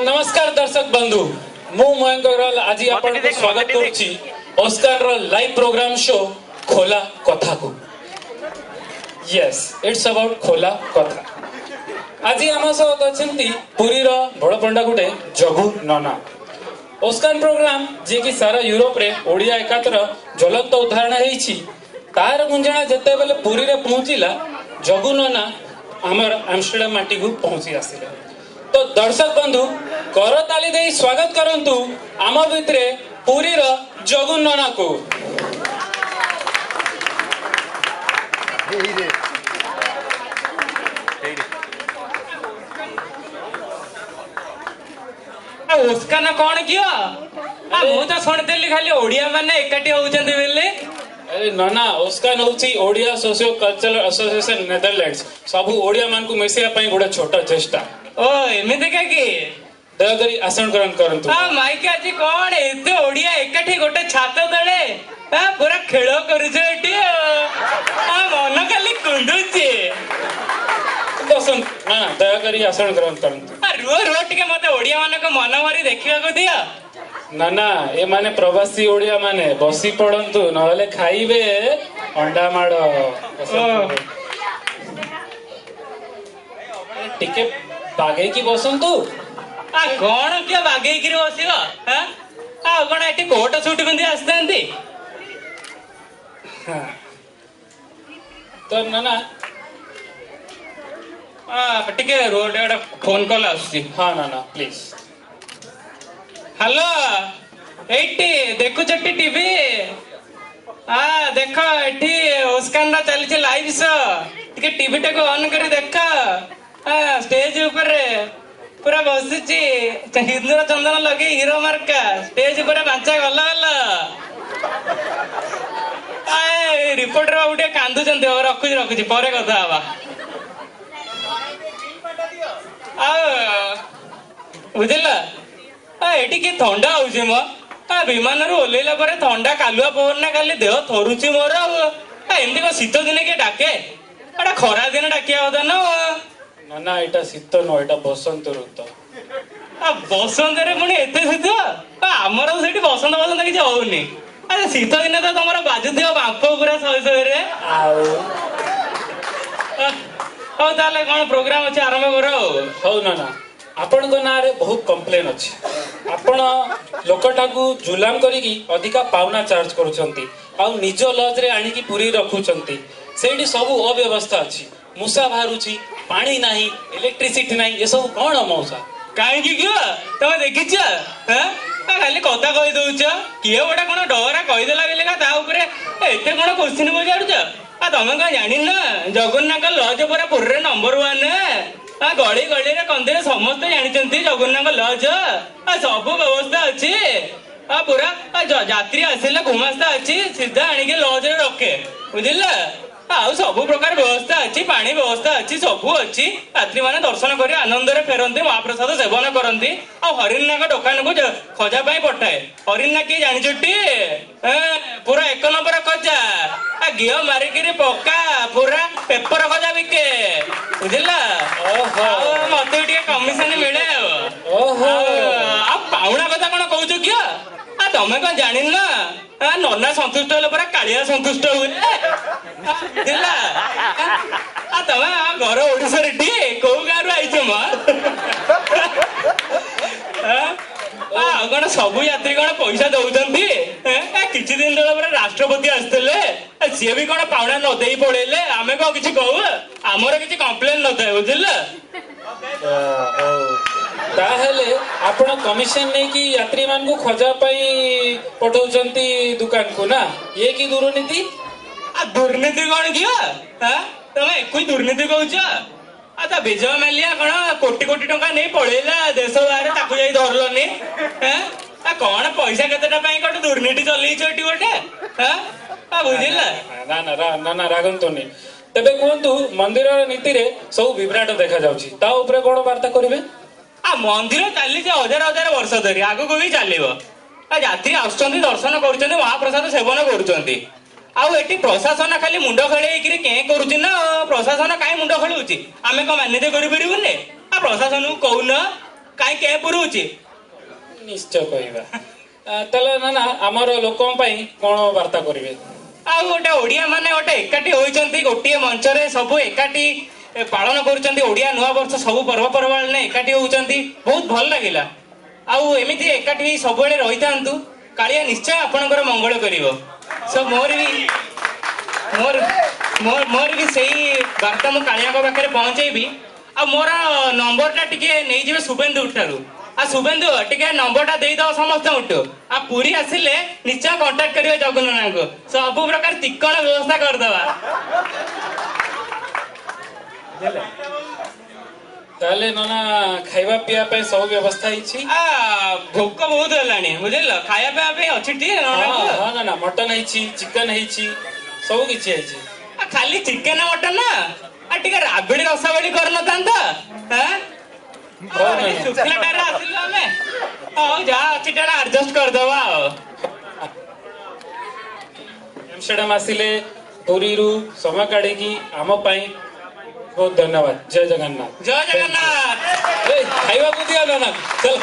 नमस्कार दर्शक बंधु मु मयंक अग्रवाल आज आपन स्वागत करूची ऑस्कार रो लाइव प्रोग्राम शो खोला कथा को। यस इट्स अबाउट खोला कथा। आज आम सहित अछंती पुरी रो बड़पंडा गुटे जगु नना। ऑस्कार प्रोग्राम जे कि सारा यूरोप रे ओडिया एकातर ज्वलंत उदाहरण हेछि तार गुंजना जते बेले पुरी रे पहुंचिला जगु नना हमर एम्स्टरडम माटी को पहुंची आसिले। तो दर्शक बंधु करताली दे स्वागत करंतु आम भितरे पुरी रो जगु नना को। उसका ना कौन किया मु तो सुनते खाली ओडिया माने एकाठी होउचंती बेले। अरे नना उसका नउची Odia socio cultural association Netherlands सब ओडिया मान को मिसिया पई गोडा छोटा चेष्टा। ओ एमिते का की दयाकरी आसन ग्रहण करंतु। हां माइक आज कौन एते ओडिया एकाठी गोटे छात तळे हां पूरा खेळ करूछ एटी हां मन खाली कुंडुची दसन ना दयाकरी आसन ग्रहण करंतु। रो रो टिके मते ओडिया माने को मन मारी देखिया को दिया। ना ना ए माने प्रवासी ओडिया माने बसी पड़ंतु नहले खाइबे अंडा माडो। टिके बागे की बसंतु आ कोन के बागे की बसिबो हां आ कोन एटी कोट सूट पिंदी आस्तांती। हां तो नाना टिके रोड एटा फोन कॉल आसी। हाँ नाना प्लीज। हेलो एटी देखु चट्टी टीवी हाँ देख एटी ओस्कान रा चली लाइव शो टिके टीवी टा को ऑन करी देख हाँ स्टेज ऊपर पूरा बसिची हिंदूर चंदन लगे हीरो मार्का स्टेज ऊपर बांचा गला गला रिपोर्टर बाबू टे कांदुचंती रखुची रखुची परे कथा हवा बुझिला एटी कि थंडा होउछि म विमान रु ओलेला परे थंडा कालुआ पवन ना खाली देह थरुछि मोर एमती को शीत दिन के डाके एटा खरा दिन डाकिया होता ना ना एटा शीत न एटा बसंत ऋतु। बसंत रे पुणी एते शीत हमर सेठी बसंत बसंत किछ होउनी। अरे शीत दिन तो तमर बाजुथियो बांप पूरा सय सय रे आउ हो ताले कोन प्रोग्राम अछि आरंभ करो। हो ना आपण को ना रे बहुत कंप्लेन अछि आपण लोकटा को जुलाम करिकी अधिका पावना चार्ज करूछंती आ निज लॉज रे आनी की पूरी रखुछंती सेठी सब अव्यवस्था अछि मुसा बाहरुछि पानी नाही इलेक्ट्रिसिटी नाही ये सब कोन मौसा काहे की क्यों तमे देखिछ हैं खाली कथा कहि दउछ किए गोटा कोन डरा कहि देला बेले का ता ऊपर एते कोन क्वेश्चन बजाडुछ आ तमे का जानि ना जगन्नाथ लॉज पूरा पुरे नंबर 1 गली गली रे कंदे समस्त जानिचंती जगन्नाथ लॉज सब व्यवस्था अछि पूरा यात्री आसिले घुमास्ता अछि सीधा आनी के लॉज रे रखे बुझिला आउ सब प्रकार व्यवस्था अच्छी पानी व्यवस्था अच्छी सब अच्छी यात्री माने दर्शन कर आनंद रे फेरंती महाप्रसाद सेवन करती आ हरिनाथ दुकान को खजा पाई पठाए हरिना किए जानी पूरा एक नंबर खजा घी मारिकी पका पूरा पेपर खजा बिके बुझिला मत कमिशन मिले पाउना कथा कौन कौच किया तमें कौन जानी ना नना संतुष्ट हेले परा कालिया संतुष्ट हुए तमे घर ओडिशा रे कौ गाँव रु आईच कौन सब यात्री कौन पैसा दौरान किसी दिन तले राष्ट्रपति आसते सी भी कौन पाउना न दे पड़ेले आमे कौन किसी कहू आमर किसी कम्प्लेन न था बुझिले ताहले आपण कमिशन नै कि यात्री मान को खजा पई पठाउचंती दुकान को ना ये की दुर्नीति दुर्नीति कौन किया तमे कोई दुर्नीति कहूछ आता विजय माल्या कौन कोटी कोटी टंका नहीं पड़ेला देश बाहर ताकू जाई धरलनी कौन पैसा केतेटा पई कोट दुर्नीति चलैछ एटी गोटे बुझिला ना ना रागंतोनी तबे कोंतु मंदिर नीति रे सब विभ्राट देखा जाउची ता ऊपर कोन वार्ता करिवे मंदिर चली हजार हजार वर्ष धरी आगु को भी चलो यात्री आसुचंती दर्शन करुचंती महाप्रसाद सेवन करुचंती आउ एटी प्रशासन खाली मुंड खेले के करुची ना प्रशासन कहीं मुंड खेलुची आमे को मान्यता करि परिबुने आ प्रशासन को कहून କାଇଁ କେ ପୁରଉଛି? ନିଶ୍ଚୟ କହିବା। ତାହେଲେ ନା ନା ଆମର ଲୋକଙ୍କ ପାଇଁ କଣ ବାର୍ତ୍ତା କରିବେ? ଆଉ ଗୋଟେ ଓଡିଆ ମାନେ ଗୋଟେ ଏକାଠି ହୋଇଛନ୍ତି ଗୋଟିଏ ମଞ୍ଚରେ, ସବୁ ଏକାଠି ପାଳନ କରୁଛନ୍ତି ଓଡିଆ ନୂଆ ବର୍ଷ, ସବୁ ପର୍ବପର୍ବାଣି ଏକାଠି ହଉଛନ୍ତି, ବହୁତ ଭଲ ଲାଗିଲା। ଆଉ ଏମିତି ଏକାଠି ହେଇ ସବୁବେଳେ ରହିଥାନ୍ତୁ, କାଳିଆ ନିଶ୍ଚୟ ଆପଣଙ୍କର ମଙ୍ଗଳ କରିବ। ମୋର ବି ସେଇ ବାର୍ତ୍ତା ମୁଁ କାଳିଆଙ୍କ ପାଖରେ ପହଞ୍ଚେଇବି। ଆଉ ମୋର ନମ୍ବରଟା ଟିକେ ନେଇଯିବେ ଶୁଭେନ୍ଦୁ ଠାରୁ। ଆଉ ଶୁଭେନ୍ଦୁ ଟିକେ ନମ୍ବରଟା ଦେଇଦବ ସମସ୍ତଙ୍କଠୁ। ଆଉ ପୁରୀ ଆସିଲେ ନିଶ୍ଚୟ କଣ୍ଟାକ୍ଟ କରିବେ ଜଗନ୍ନାଥଙ୍କୁ, ସବୁ ପ୍ରକାର ଚିକଣ ବ୍ୟବସ୍ଥା କରିଦବା। ତାହେଲେ ନନା ଖାଇବା ପିଇବା ପାଇଁ ସବୁ ବ୍ୟବସ୍ଥା ହେଇଛି? ଭୋକ ବହୁତ ହେଲାଣି ବୁଝିଲ, ଖାଇବା ପିଇବା ପାଇଁ ଅଛି ଟିକେ। ହଁ ନା ନା, ମଟନ ହେଇଛି, ଚିକେନ ହେଇଛି, ସବୁ କିଛି ହେଇଛି। ଖାଲି ଚିକେନ ମଟନ ନା, ଆଉ ଟିକେ ରାବିଡି ରସାବଳି କରିନଥାନ୍ତା? ଶୁଖିଲାଟାରେ ଆସିଲୁ ଆମେ, ହଉ ଯାହା ଅଛି ଟିକେ ଆଡଜଷ୍ଟ କରିଦବା। ଆଉ ଏମଷ୍ଟରଡାମ ଆସିଲେ ପୁରୀରୁ ସମୟ କାଢିକି ଆମ ପାଇଁ ବହୁତ ଧନ୍ୟବାଦ। ଜୟ ଜଗନ୍ନାଥ। ଜୟ ଜଗନ୍ନାଥ। ଖାଇବାକୁ ଦିଅ ନା ନା, ଚାଲ।